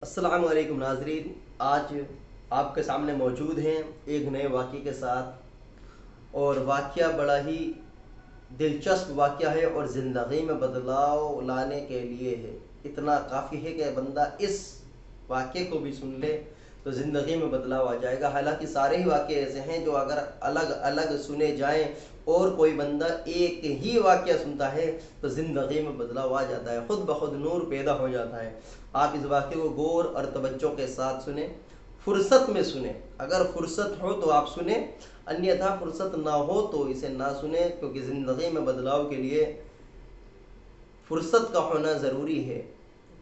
السلام علیکم ناظرین، آج آپ کے سامنے موجود ہیں ایک نئے واقعے کے ساتھ، اور واقعہ بڑا ہی دلچسپ واقعہ ہے اور زندگی میں بدلاؤ لانے کے لیے ہے۔ اتنا کافی ہے کہ بندہ اس واقعے کو بھی سن لے تو زندگی میں بدلاؤ آ جائے گا۔ حالانکہ سارے ہی واقعے ایسے ہیں جو اگر الگ الگ سنے جائیں اور کوئی بندہ ایک ہی واقعہ سنتا ہے تو زندگی میں بدلاؤ آ جاتا ہے، خود بخود نور پیدا ہو جاتا ہے۔ آپ اس واقعے کو غور اور توجہ کے ساتھ سنیں، فرصت میں سنیں۔ اگر فرصت ہو تو آپ سنیں، انیتھا فرصت نہ ہو تو اسے نہ سنیں، کیونکہ زندگی میں بدلاؤ کے لیے فرصت کا ہونا ضروری ہے۔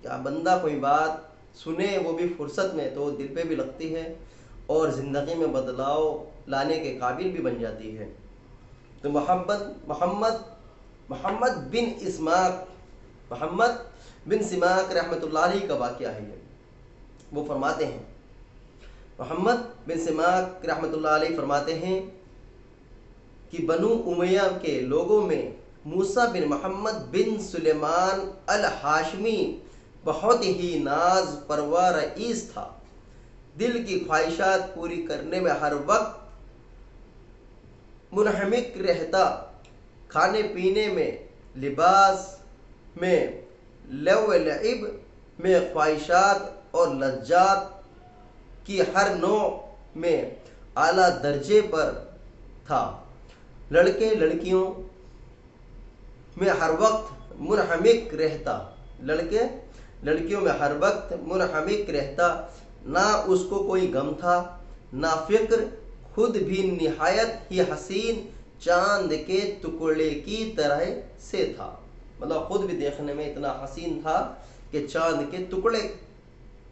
کیا بندہ کوئی بات سنے وہ بھی فرصت میں تو دل پہ بھی لگتی ہے اور زندگی میں بدلاؤ لانے کے قابل بھی بن جاتی ہے۔ تو محمد بن سماک رحمۃ اللہ علیہ کا واقعہ ہے یہ۔ وہ فرماتے ہیں، محمد بن سماک رحمۃ اللہ علیہ فرماتے ہیں کہ بنو امیہ کے لوگوں میں موسیٰ بن محمد بن سلیمان الہاشمی بہت ہی ناز پرور رئیس تھا۔ دل کی خواہشات پوری کرنے میں ہر وقت منہمک رہتا، کھانے پینے میں، لباس میں، لو لعب میں، خواہشات اور لذات کی ہر نوع میں اعلیٰ درجے پر تھا۔ لڑکے لڑکیوں میں ہر وقت منہمک رہتا، نہ اس کو کوئی غم تھا نہ فکر، خود بھی نہایت ہی حسین چاند کے ٹکڑے کی طرح سے تھا۔ مطلب خود بھی دیکھنے میں اتنا حسین تھا کہ چاند کے ٹکڑے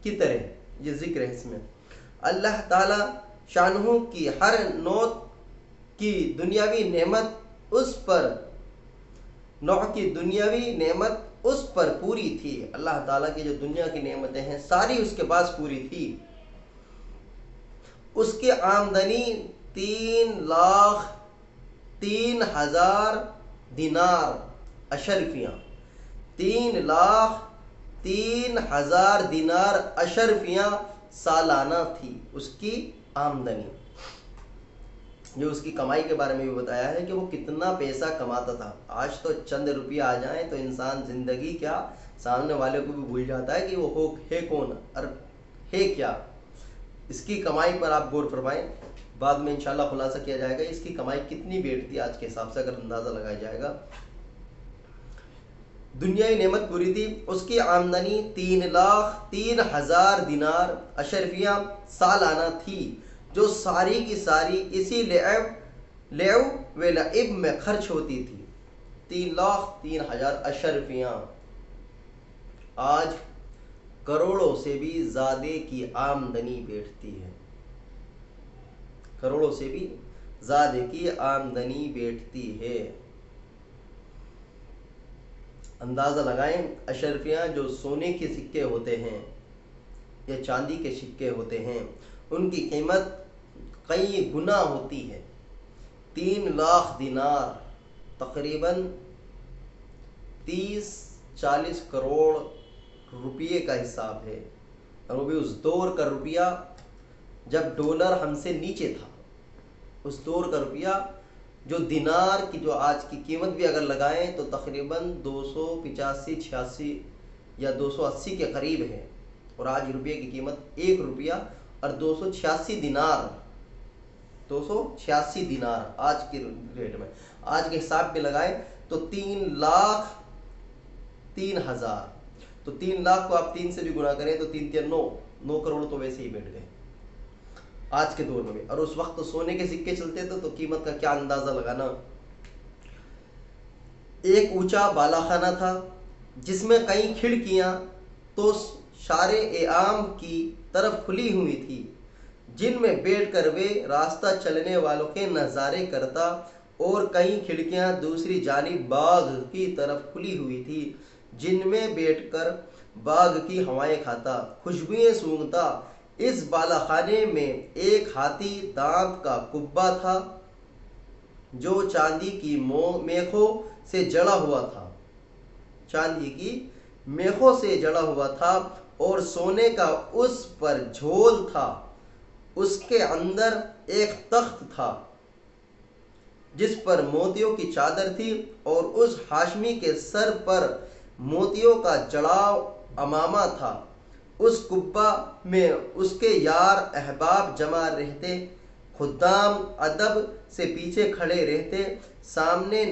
کی طرح، یہ ذکر ہے اس میں۔ اللہ تعالی شانہ کی ہر نوع کی دنیاوی نعمت اس پر پوری تھی۔ اللہ تعالیٰ کی جو دنیا کی نعمتیں ہیں ساری اس کے پاس پوری تھی۔ اس کی آمدنی 3,03,000 دینار اشرفیاں، 3,03,000 دینار اشرفیاں سالانہ تھی اس کی آمدنی۔ جو اس کی کمائی کے بارے میں بھی بتایا ہے کہ وہ کتنا پیسہ کماتا تھا۔ آج تو چند روپیہ آ جائیں تو انسان زندگی کیا سامنے والے کو بھی بھول جاتا ہے کہ وہ ہے کون اور ہے کیا۔ اس کی کمائی پر آپ غور فرمائیں، بعد میں انشاءاللہ خلاصہ کیا جائے گا اس کی کمائی کتنی بیٹھتی آج کے حساب سے، اگر اندازہ لگایا جائے گا۔ دنیاوی نعمت پوری تھی، اس کی آمدنی 3,03,000 دینار اشرفیاں سالانہ تھی، جو ساری کی ساری اسی لعب و لعب میں خرچ ہوتی تھی۔ 3,03,000 اشرفیاں آج کروڑوں سے بھی زیادہ کی آمدنی بیٹھتی ہے، کروڑوں سے بھی زیادہ کی آمدنی بیٹھتی ہے۔ اندازہ لگائیں، اشرفیاں جو سونے کے سکے ہوتے ہیں یا چاندی کے سکے ہوتے ہیں ان کی قیمت کئی گنا ہوتی ہے۔ 3,00,000 دینار تقریباً 30-40 کروڑ روپیے کا حساب ہے، اور وہ بھی اس دور کا روپیہ جب ڈالر ہم سے نیچے تھا۔ اس دور کا روپیہ جو دینار کی جو آج کی قیمت بھی اگر لگائیں تو تقریباً 285-86 یا 280 کے قریب ہے، اور آج روپے کی قیمت 1 روپیہ اور 286 دینار آج کے ریٹ میں، آج کے حساب پہ لگائیں تو 3,03,000، تو 3,00,000 کو آپ 3 سے بھی گنا کریں تو 3 3 9 کروڑ تو ویسے ہی بیٹھ گئے آج کے دور میں۔ اور اس وقت تو سونے کے سکے چلتے تھے تو قیمت کا کیا اندازہ لگانا۔ ایک اونچا بالا خانہ تھا جس میں کئی کھڑکیاں تو شارع عام کی طرف کھلی ہوئی تھی، جن میں بیٹھ کر وہ راستہ چلنے والوں کے نظارے کرتا، اور کئی کھڑکیاں دوسری جانب باغ کی طرف کھلی ہوئی تھی، جن میں بیٹھ کر باغ کی ہوائیں کھاتا، خوشبوئیں سونگھتا۔ اس بالا خانے میں ایک ہاتھی دانت کا کبا تھا جو چاندی کی میخوں سے جڑا ہوا تھا، اور سونے کا اس پر جھول تھا، اس کے اندر ایک تخت تھا جس پر موتیوں کی چادر تھی، اور اس ہاشمی کے سر پر موتیوں کا جڑاؤ امامہ تھا۔ اس قبہ میں اس کے یار احباب جمع رہتے، خدام ادب سے پیچھے کھڑے رہتے، سامنے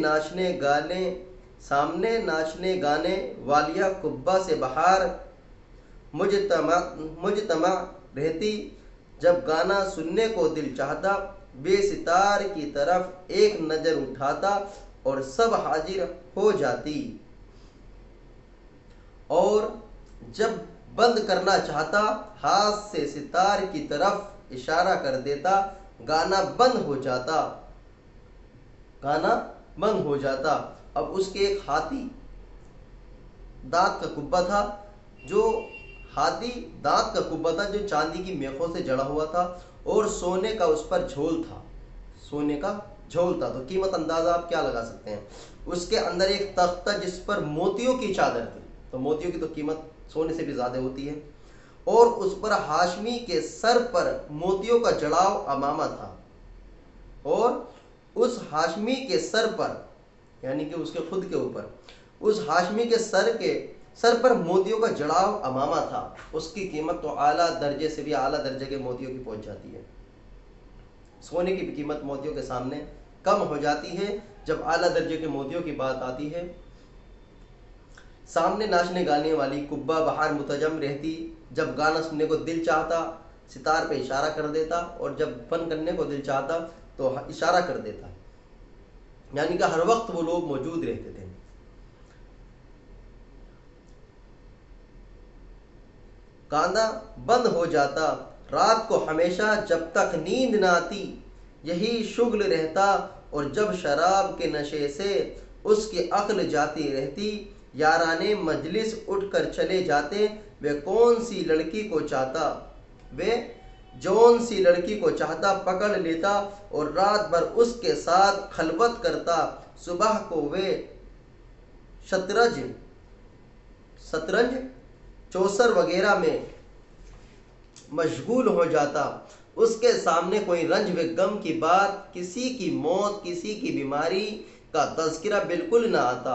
ناچنے گانے والیاں قبہ سے باہر مجتمع رہتی۔ جب گانا سننے کو دل چاہتا، بے ستار کی طرف ایک نظر اٹھاتا اور سب حاضر ہو جاتی، اور جب بند کرنا چاہتا ہاتھ سے ستار کی طرف اشارہ کر دیتا، گانا بند ہو جاتا۔ اب اس کے ایک ہاتھی دانت کا قبہ تھا جو چاندی کی میخوں سے جڑا ہوا تھا، اور سونے کا اس پر جھول تھا۔ تو قیمت اندازہ آپ کیا لگا سکتے ہیں؟ اس کے اندر ایک تخت تھا جس پر موتیوں کی چادر تھی، تو موتیوں کی تو قیمت سونے سے بھی زیادہ ہوتی ہے، اور اس پر ہاشمی کے سر پر موتیوں کا جڑاؤ امامہ تھا، اور اس ہاشمی کے سر پر، یعنی کہ اس کے خود کے اوپر، اس ہاشمی کے سر پر موتیوں کا جڑاؤ امامہ تھا۔ اس کی قیمت تو اعلیٰ درجے سے بھی اعلیٰ درجے کے موتیوں کی پہنچ جاتی ہے۔ سونے کی قیمت موتیوں کے سامنے کم ہو جاتی ہے جب اعلیٰ درجے کے موتیوں کی بات آتی ہے۔ سامنے ناچنے گانے والی قبہ باہر متجم رہتی، جب گانا سننے کو دل چاہتا ستار پہ اشارہ کر دیتا، اور جب فن کرنے کو دل چاہتا تو اشارہ کر دیتا، یعنی کہ ہر وقت وہ لوگ موجود رہتے تھے۔ گانا بند ہو جاتا، رات کو ہمیشہ جب تک نیند نہ آتی یہی شغل رہتا، اور جب شراب کے نشے سے اس کی عقل جاتی رہتی، یارانے مجلس اٹھ کر چلے جاتے، وہ جون سی لڑکی کو چاہتا پکڑ لیتا، اور رات بھر اس کے ساتھ خلوت کرتا، صبح کو وہ شطرنج چوسر وغیرہ میں مشغول ہو جاتا۔ اس کے سامنے کوئی رنج و غم کی بات، کسی کی موت، کسی کی بیماری کا تذکرہ بالکل نہ آتا۔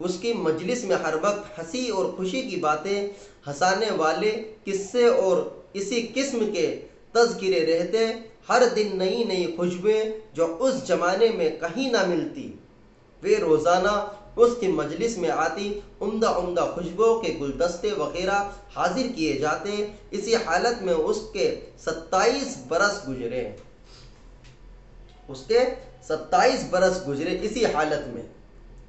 اس کی مجلس میں ہر وقت ہنسی اور خوشی کی باتیں، ہنسانے والے قصے اور اسی قسم کے تذکرے رہتے، ہر دن نئی نئی خوشبوئیں جو اس زمانے میں کہیں نہ ملتی، وہ روزانہ اس کی مجلس میں آتی، عمدہ خوشبوؤں کے گلدستے وغیرہ حاضر کیے جاتے۔ اسی حالت میں اس کے 27 برس گزرے۔ اسی حالت میں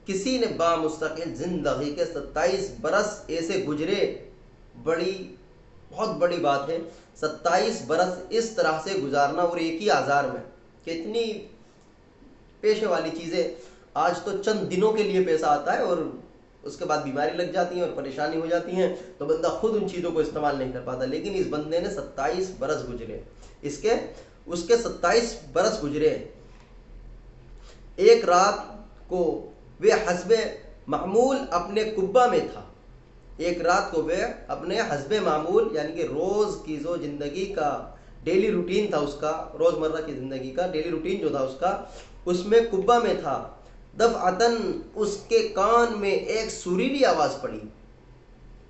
کسی نے بامستقل زندگی کے 27 برس ایسے گزرے، بہت بڑی بات ہے 27 برس اس طرح سے گزارنا، اور ایک ہی آزار میں۔ کتنی پیشے والی چیزیں، آج تو چند دنوں کے لیے پیسہ آتا ہے اور اس کے بعد بیماری لگ جاتی ہیں اور پریشانی ہو جاتی ہیں، تو بندہ خود ان چیزوں کو استعمال نہیں کر پاتا، لیکن اس بندے نے 27 برس گزرے، اس کے 27 برس گزرے۔ ایک رات کو وہ حسب معمول اپنے قبہ میں تھا، حسب معمول یعنی کہ روز کی جو زندگی کا ڈیلی روٹین تھا، اس کا روزمرہ کی زندگی کا ڈیلی روٹین جو تھا اس میں قبہ میں تھا۔ دفعتاً اس کے کان میں ایک سریلی آواز پڑی۔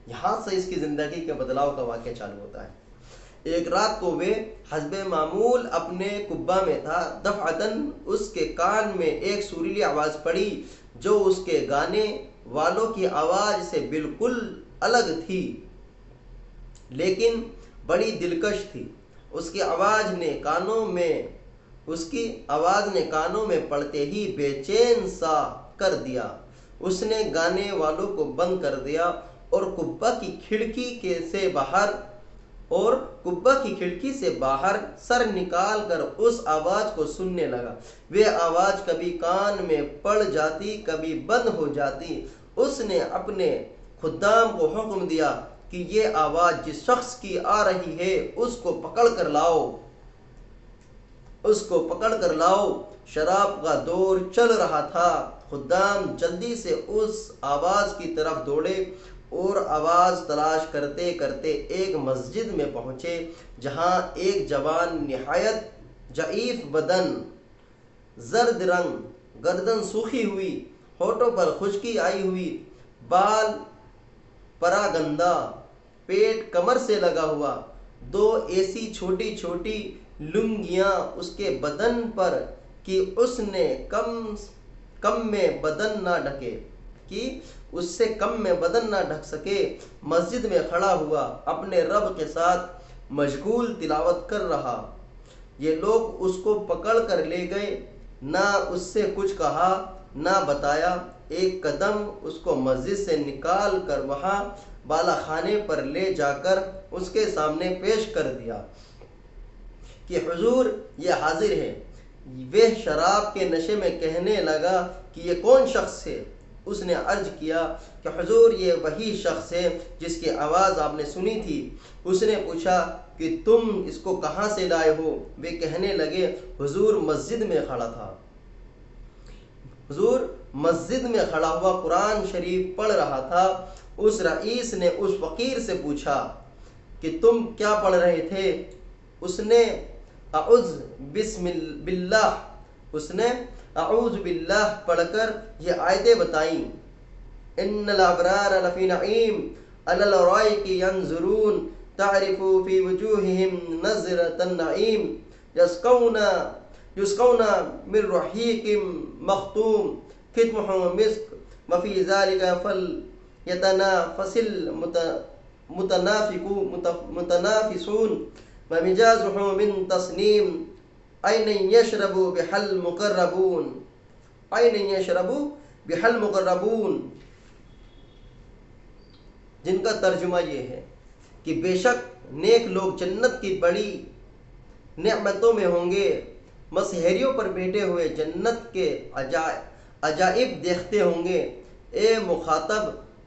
یہاں سے اس کی زندگی کے بدلاؤ کا واقعہ چالو ہوتا ہے۔ ایک رات کو وہ حسب معمول اپنے قبہ میں تھا، دفعتاً اس کے کان میں ایک سریلی آواز پڑی جو اس کے گانے والوں کی آواز سے بالکل الگ تھی، لیکن بڑی دلکش تھی۔ اس کی آواز نے کانوں میں پڑتے ہی بے چین سا کر دیا۔ اس نے گانے والوں کو بند کر دیا اور قبہ کی کھڑکی سے باہر سر نکال کر اس آواز کو سننے لگا۔ وہ آواز کبھی کان میں پڑ جاتی، کبھی بند ہو جاتی۔ اس نے اپنے خدام کو حکم دیا کہ یہ آواز جس شخص کی آ رہی ہے اس کو پکڑ کر لاؤ۔ شراب کا دور چل رہا تھا۔ خدام جلدی سے اس آواز کی طرف دوڑے اور آواز تلاش کرتے کرتے ایک مسجد میں پہنچے جہاں ایک جوان نہایت ضعیف بدن، زرد رنگ، گردن سوکھی ہوئی، ہونٹوں پر خشکی آئی ہوئی، بال پراگندہ، پیٹ کمر سے لگا ہوا، دو ایسی چھوٹی چھوٹی لنگیاں اس کے بدن پر کہ اس نے کم میں بدن نہ ڈھکے، کہ اس سے کم میں بدن نہ ڈھک سکے، مسجد میں کھڑا ہوا اپنے رب کے ساتھ مشغول تلاوت کر رہا۔ یہ لوگ اس کو پکڑ کر لے گئے، نہ اس سے کچھ کہا نہ بتایا، ایک قدم اس کو مسجد سے نکال کر وہاں بالا خانے پر لے جا کر اس کے سامنے پیش کر دیا کہ حضور یہ حاضر ہے۔ وہ شراب کے نشے میں کہنے لگا کہ یہ کون شخص ہے؟ اس نے عرض کیا کہ حضور یہ وہی شخص ہے جس کی آواز آپ نے سنی تھی۔ اس نے پوچھا کہ تم اس کو کہاں سے لائے ہو؟ وہ کہنے لگے حضور مسجد میں کھڑا تھا، حضور مسجد میں کھڑا ہوا قرآن شریف پڑھ رہا تھا۔ اس رئیس نے اس فقیر سے پوچھا کہ تم کیا پڑھ رہے تھے؟ اس نے اعوذ باللہ پڑھ کر یہ آیتیں بتائیں۔ ان الابرار لفی نعیم علی الارائک ینظرون تعرف فی وجوہہم نظرۃ النعیم یسقون من رحیق مختوم ختمہ مسک وفی ذلک فلیتنافس المتنافسون ومجازہ من تصنیم این یشرب بها المقربون، این یشرب بها المقربون، جن کا ترجمہ یہ ہے کہ بے شک نیک لوگ جنت کی بڑی نعمتوں میں ہوں گے، مسہریوں پر بیٹھے ہوئے جنت کے عجائب دیکھتے ہوں گے۔ اے مخاطب،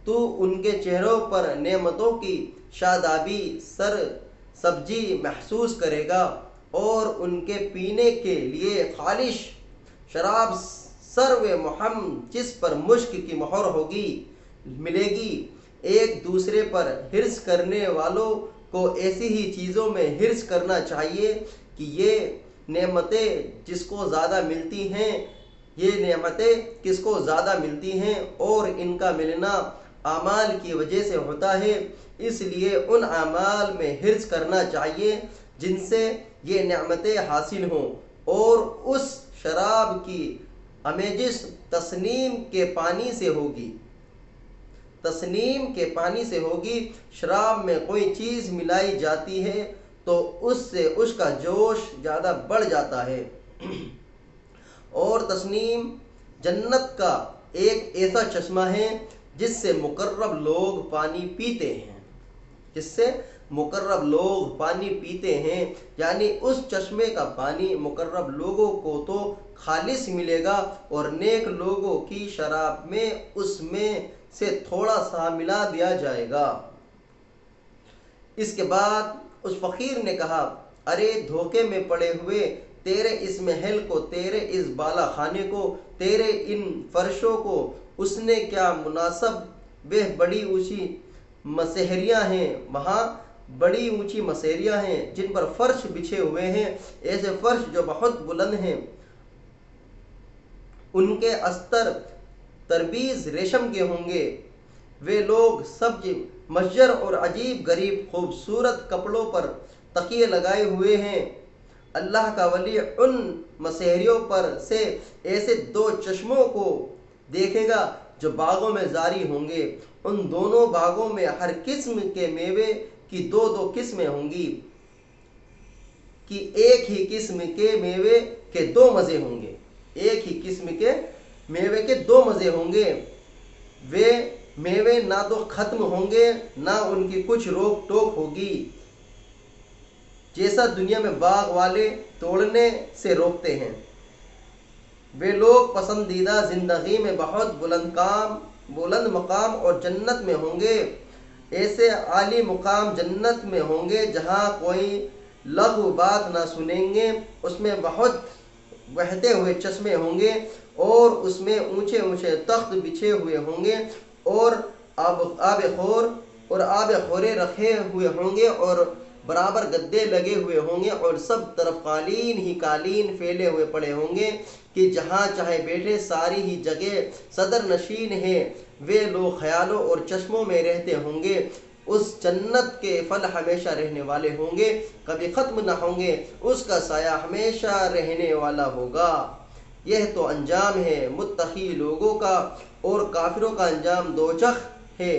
تو ان کے چہروں پر نعمتوں کی شادابی سر سبزی محسوس کرے گا اور ان کے پینے کے لیے خالص شراب سرو محمد جس پر مشک کی مہر ہوگی ملے گی۔ ایک دوسرے پر حرص کرنے والوں کو ایسی ہی چیزوں میں حرص کرنا چاہیے کہ یہ نعمتیں جس کو زیادہ ملتی ہیں، یہ نعمتیں کس کو زیادہ ملتی ہیں اور ان کا ملنا اعمال کی وجہ سے ہوتا ہے، اس لیے ان اعمال میں حرص کرنا چاہیے جن سے یہ نعمتیں حاصل ہوں، اور اس شراب کی آمیزش تسنیم کے پانی سے ہوگی، تسنیم کے پانی سے ہوگی۔ شراب میں کوئی چیز ملائی جاتی ہے تو اس سے اس کا جوش زیادہ بڑھ جاتا ہے، اور تسنیم جنت کا ایک ایسا چشمہ ہے جس سے مقرب لوگ پانی پیتے ہیں، جس سے مقرب لوگ پانی پیتے ہیں، یعنی اس چشمے کا پانی مقرب لوگوں کو تو خالص ملے گا، اور نیک لوگوں کی شراب میں اس میں سے تھوڑا سا ملا دیا جائے گا۔ اس کے بعد اس فقیر نے کہا، ارے دھوکے میں پڑے ہوئے، تیرے اس محل کو، تیرے اس بالا خانے کو، تیرے ان فرشوں کو اس نے کیا مناسب؟ وہ بڑی اونچی مسہریاں ہیں، وہاں بڑی اونچی مسہریاں ہیں جن پر فرش بچھے ہوئے ہیں، ایسے فرش جو بہت بلند ہیں، ان کے استر تربیز ریشم کے ہوں گے۔ وہ لوگ سبز مشجر اور عجیب غریب خوبصورت کپڑوں پر تکیے لگائے ہوئے ہیں۔ اللہ کا ولی ان مسہریوں پر سے ایسے دو چشموں کو دیکھے گا جو باغوں میں جاری ہوں گے، ان دونوں باغوں میں ہر قسم کے میوے کی دو دو قسمیں ہوں گی، کہ ایک ہی قسم کے میوے کے دو مزے ہوں گے، ایک ہی قسم کے میوے کے دو مزے ہوں گے۔ وہ میوے نہ تو ختم ہوں گے نہ ان کی کچھ روک ٹوک ہوگی، جیسا دنیا میں باغ والے توڑنے سے روکتے ہیں۔ وہ لوگ پسندیدہ زندگی میں بہت بلند مقام اور جنت میں ہوں گے، ایسے عالی مقام جنت میں ہوں گے جہاں کوئی لغو بات نہ سنیں گے۔ اس میں بہت بہتے ہوئے چشمے ہوں گے، اور اس میں اونچے اونچے تخت بچھے ہوئے ہوں گے، اور آب خور اور آب خورے رکھے ہوئے ہوں گے اور برابر گدے لگے ہوئے ہوں گے اور سب طرف قالین ہی قالین پھیلے ہوئے پڑے ہوں گے کہ جہاں چاہے بیٹھے، ساری ہی جگہ صدر نشین ہے۔ وہ لوگ خیالوں اور چشموں میں رہتے ہوں گے۔ اس جنت کے پھل ہمیشہ رہنے والے ہوں گے، کبھی ختم نہ ہوں گے، اس کا سایہ ہمیشہ رہنے والا ہوگا۔ یہ تو انجام ہے متقی لوگوں کا، اور کافروں کا انجام دوزخ ہے۔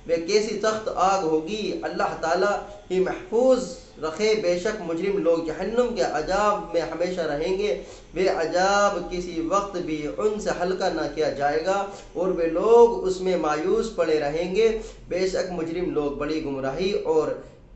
وہ کیسی سخت آگ ہوگی، اللہ تعالیٰ ہی محفوظ رکھے۔ بے شک مجرم لوگ جہنم کے عذاب میں ہمیشہ رہیں گے، وہ عذاب کسی وقت بھی ان سے ہلکا نہ کیا جائے گا اور وہ لوگ اس میں مایوس پڑے رہیں گے۔ بے شک مجرم لوگ بڑی گمراہی اور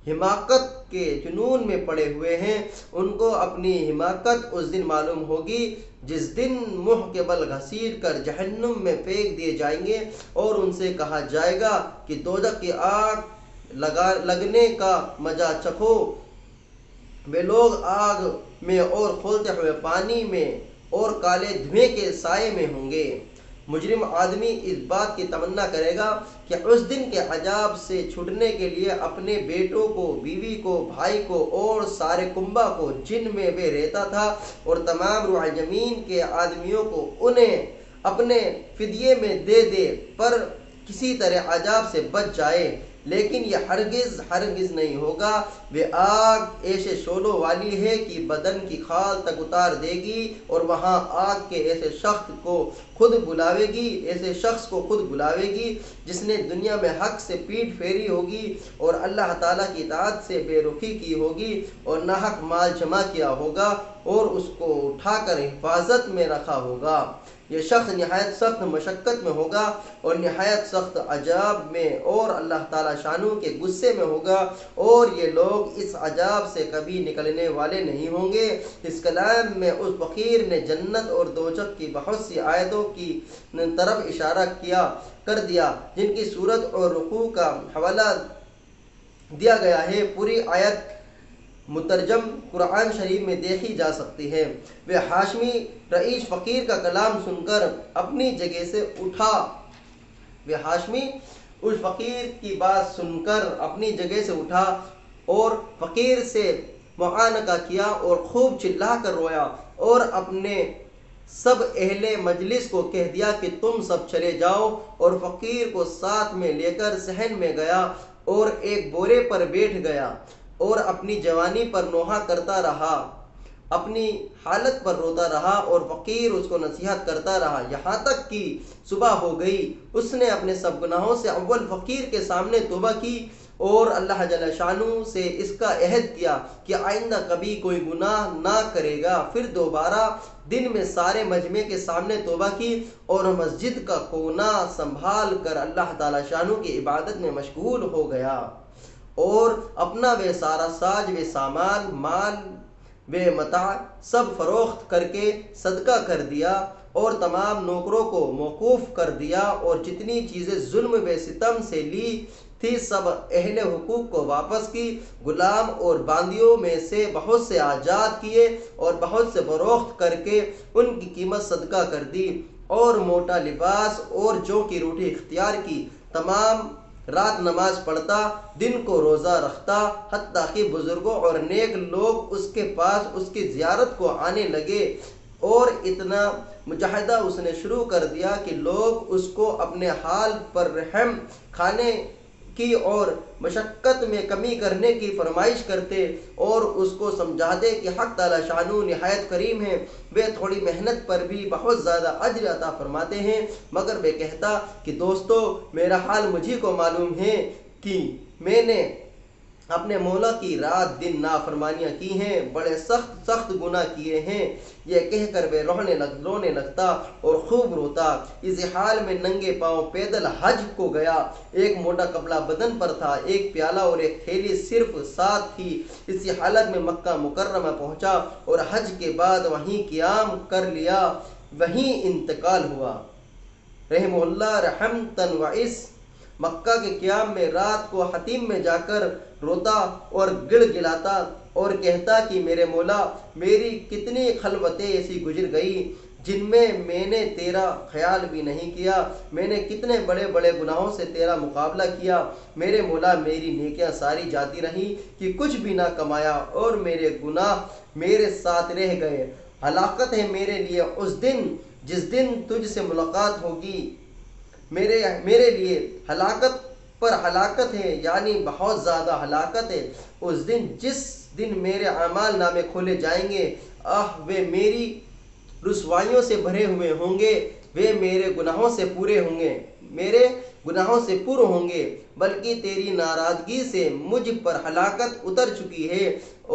حماقت کے جنون میں پڑے ہوئے ہیں۔ ان کو اپنی حماقت اس دن معلوم ہوگی جس دن منہ کے بل گھسیٹ کر جہنم میں پھینک دیے جائیں گے اور ان سے کہا جائے گا کہ دوزخ کی آگ لگنے کا مزہ چکھو۔ وہ لوگ آگ میں اور کھولتے ہوئے پانی میں اور کالے دھویں کے سائے میں ہوں گے۔ مجرم آدمی اس بات کی تمنا کرے گا کہ اس دن کے عذاب سے چھوٹنے کے لیے اپنے بیٹوں کو، بیوی کو، بھائی کو اور سارے کنبہ کو جن میں وہ رہتا تھا اور تمام روح زمین کے آدمیوں کو انہیں اپنے فدیے میں دے دے پر کسی طرح عذاب سے بچ جائے، لیکن یہ ہرگز ہرگز نہیں ہوگا۔ وہ آگ ایسے شعلوں والی ہے کہ بدن کی کھال تک اتار دے گی اور وہاں آگ کے ایسے شخص کو خود بلاوے گی جس نے دنیا میں حق سے پیٹھ پھیری ہوگی اور اللہ تعالیٰ کی اطاعت سے بے رخی کی ہوگی اور ناحق مال جمع کیا ہوگا اور اس کو اٹھا کر حفاظت میں رکھا ہوگا۔ یہ شخص نہایت سخت مشقت میں ہوگا اور نہایت سخت عذاب میں اور اللہ تعالیٰ شانوں کے غصے میں ہوگا، اور یہ لوگ اس عذاب سے کبھی نکلنے والے نہیں ہوں گے۔ اس کلام میں اس فقیر نے جنت اور دوزخ کی بہت سی آیتوں کی طرف اشارہ کر دیا جن کی صورت اور رکوع کا حوالہ دیا گیا ہے۔ پوری آیت مترجم قرآن شریف میں دیکھی جا سکتی ہے۔ وہ ہاشمی رئیس فقیر کا کلام سن کر اپنی جگہ سے اٹھا۔ وہ ہاشمی اس فقیر کی بات سن کر اپنی جگہ سے اٹھا اور فقیر سے معانقہ کیا اور خوب چلا کر رویا اور اپنے سب اہل مجلس کو کہہ دیا کہ تم سب چلے جاؤ، اور فقیر کو ساتھ میں لے کر صحن میں گیا اور ایک بورے پر بیٹھ گیا اور اپنی جوانی پر نوحہ کرتا رہا، اپنی حالت پر روتا رہا اور فقیر اس کو نصیحت کرتا رہا یہاں تک کہ صبح ہو گئی۔ اس نے اپنے سب گناہوں سے اول فقیر کے سامنے توبہ کی اور اللہ جل شانہ سے اس کا عہد کیا کہ آئندہ کبھی کوئی گناہ نہ کرے گا۔ پھر دوبارہ دن میں سارے مجمع کے سامنے توبہ کی اور مسجد کا کونا سنبھال کر اللہ تعالی شانہ کی عبادت میں مشغول ہو گیا اور اپنا وہ سارا ساز و سامان، مال و متاع سب فروخت کر کے صدقہ کر دیا اور تمام نوکروں کو موقوف کر دیا اور جتنی چیزیں ظلم و ستم سے لی تھی سب اہل حقوق کو واپس کی۔ غلام اور باندیوں میں سے بہت سے آزاد کیے اور بہت سے فروخت کر کے ان کی قیمت صدقہ کر دی اور موٹا لباس اور جو کی روٹی اختیار کی۔ تمام رات نماز پڑھتا، دن کو روزہ رکھتا، حتیٰ کہ بزرگوں اور نیک لوگ اس کے پاس اس کی زیارت کو آنے لگے، اور اتنا مجاہدہ اس نے شروع کر دیا کہ لوگ اس کو اپنے حال پر رحم کھانے کی اور مشقت میں کمی کرنے کی فرمائش کرتے اور اس کو سمجھاتے کہ حق تعالی شانہ نہایت کریم ہے، وہ تھوڑی محنت پر بھی بہت زیادہ اجر عطا فرماتے ہیں۔ مگر وہ کہتا کہ دوستو، میرا حال مجھے کو معلوم ہے کہ میں نے اپنے مولا کی رات دن نافرمانیاں کی ہیں، بڑے سخت سخت گناہ کیے ہیں۔ یہ کہہ کر وہ رونے لگتا اور خوب روتا۔ اسی حال میں ننگے پاؤں پیدل حج کو گیا۔ ایک موٹا کپڑا بدن پر تھا، ایک پیالہ اور ایک تھیلی صرف ساتھ تھی۔ اسی حالت میں مکہ مکرمہ پہنچا اور حج کے بعد وہیں قیام کر لیا، وہیں انتقال ہوا۔ رحمہ اللہ رحمتاً واسع مکہ کے قیام میں رات کو حتیم میں جا کر روتا اور گڑ گڑاتا اور کہتا کہ میرے مولا، میری کتنی خلوتیں ایسی گزر گئی جن میں میں نے تیرا خیال بھی نہیں کیا۔ میں نے کتنے بڑے بڑے گناہوں سے تیرا مقابلہ کیا، میرے مولا میری نیکیاں ساری جاتی رہیں کہ کچھ بھی نہ کمایا، اور میرے گناہ میرے ساتھ رہ گئے۔ ہلاکت ہے میرے لیے اس دن جس دن تجھ سے ملاقات ہوگی، میرے لیے ہلاکت پر ہلاکت ہے، یعنی بہت زیادہ ہلاکت ہے اس دن جس دن میرے اعمال نامے کھولے جائیں گے۔ وہ میری رسوائیوں سے بھرے ہوئے ہوں گے، وہ میرے گناہوں سے پر ہوں گے، بلکہ تیری ناراضگی سے مجھ پر ہلاکت اتر چکی ہے،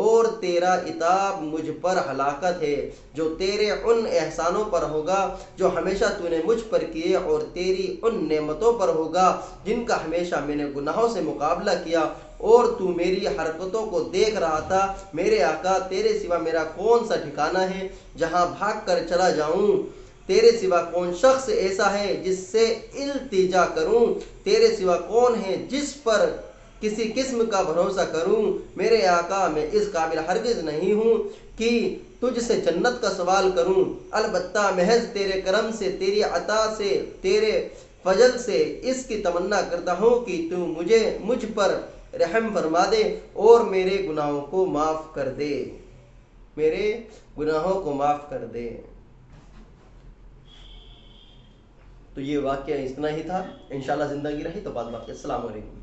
اور تیرا عتاب مجھ پر ہلاکت ہے، جو تیرے ان احسانوں پر ہوگا جو ہمیشہ تو نے مجھ پر کیے، اور تیری ان نعمتوں پر ہوگا جن کا ہمیشہ میں نے گناہوں سے مقابلہ کیا، اور تو میری حرکتوں کو دیکھ رہا تھا۔ میرے آقا، تیرے سوا میرا کون سا ٹھکانہ ہے جہاں بھاگ کر چلا جاؤں؟ تیرے سوا کون شخص ایسا ہے جس سے التجا کروں؟ تیرے سوا کون ہے جس پر کسی قسم کا بھروسہ کروں؟ میرے آقا، میں اس قابل ہرگز نہیں ہوں کہ تجھ سے جنت کا سوال کروں، البتہ محض تیرے کرم سے، تیری عطا سے، تیرے فضل سے اس کی تمنا کرتا ہوں کہ تو مجھ پر رحم فرما دے اور میرے گناہوں کو معاف کر دے۔ تو یہ واقعہ اتنا ہی تھا، انشاءاللہ زندگی رہی تو بعد باقی۔ السلام علیکم۔